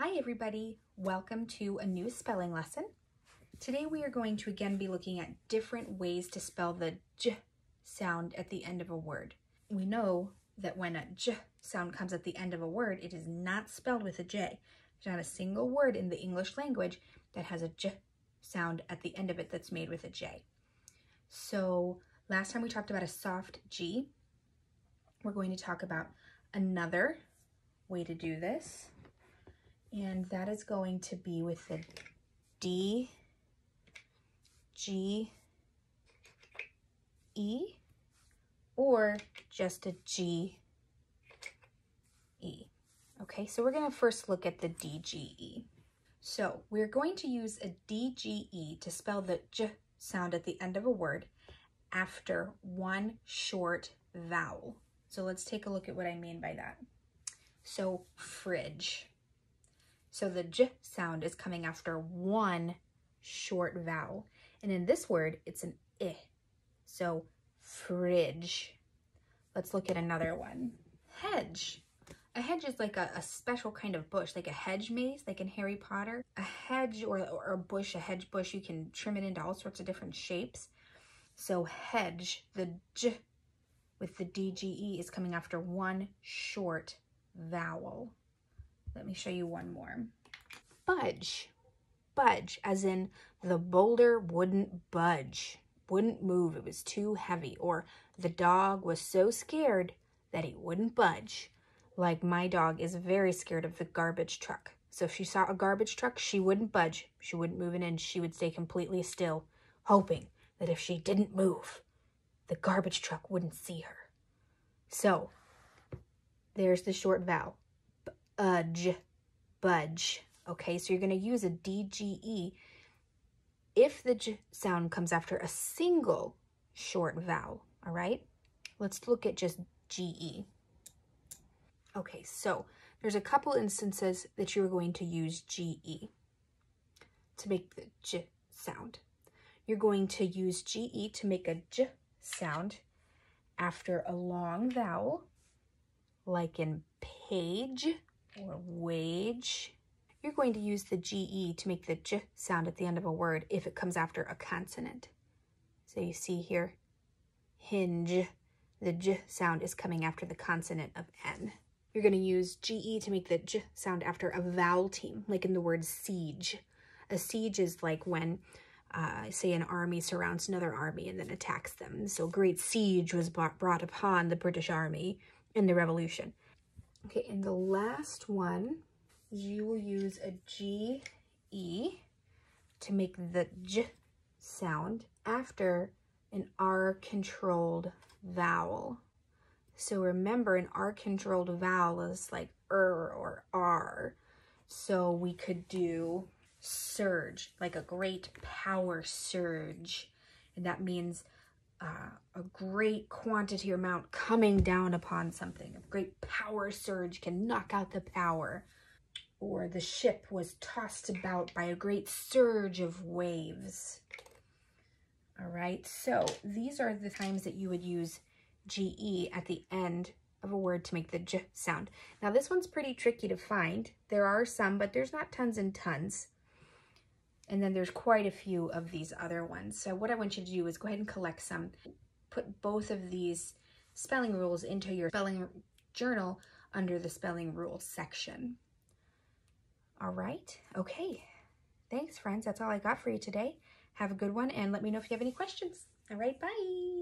Hi everybody, welcome to a new spelling lesson. Today we are going to again be looking at different ways to spell the j sound at the end of a word. We know that when a j sound comes at the end of a word, it is not spelled with a j. There's not a single word in the English language that has a j sound at the end of it that's made with a j. So last time we talked about a soft G. We're going to talk about another way to do this. And that is going to be with the D, G, E, or just a G, E. Okay, so we're going to first look at the DGE. So we're going to use a DGE to spell the J sound at the end of a word after one short vowel. So let's take a look at what I mean by that. So fridge. So the j sound is coming after one short vowel. And in this word, it's an I. So fridge. Let's look at another one. Hedge. A hedge is like a special kind of bush, like a hedge maze, like in Harry Potter. A hedge or a bush, a hedge bush, you can trim it into all sorts of different shapes. So hedge, the j with the DGE is coming after one short vowel. Let me show you one more. Budge. Budge, as in the boulder wouldn't budge, wouldn't move, it was too heavy, or the dog was so scared that he wouldn't budge. Like my dog is very scared of the garbage truck. So if she saw a garbage truck, she wouldn't budge, she wouldn't move an inch, she would stay completely still, hoping that if she didn't move, the garbage truck wouldn't see her. So there's the short vowel. Budge, budge. Okay, so you're going to use a DGE if the j sound comes after a single short vowel, all right? Let's look at just GE. Okay, so there's a couple instances that you're going to use GE to make the j sound. You're going to use GE to make a j sound after a long vowel, like in page or wage. You're going to use the GE to make the j sound at the end of a word if it comes after a consonant. So you see here, hinge, the j sound is coming after the consonant of N. You're going to use GE to make the j sound after a vowel team, like in the word siege. A siege is like when, say, an army surrounds another army and then attacks them. So great siege was brought upon the British Army in the Revolution. Okay, and the last one, you will use a GE to make the j sound after an R-controlled vowel. So remember, an R-controlled vowel is like or R. So we could do surge, like a great power surge. And that means a great quantity or amount coming down upon something. A great power surge can knock out the power. Or the ship was tossed about by a great surge of waves. All right, so these are the times that you would use GE at the end of a word to make the j sound. Now this one's pretty tricky to find. There are some, but there's not tons and tons. And then there's quite a few of these other ones. So what I want you to do is go ahead and collect some. Put both of these spelling rules into your spelling journal under the spelling rules section. All right, okay. Thanks, friends. That's all I got for you today. Have a good one, and let me know if you have any questions. All right, bye.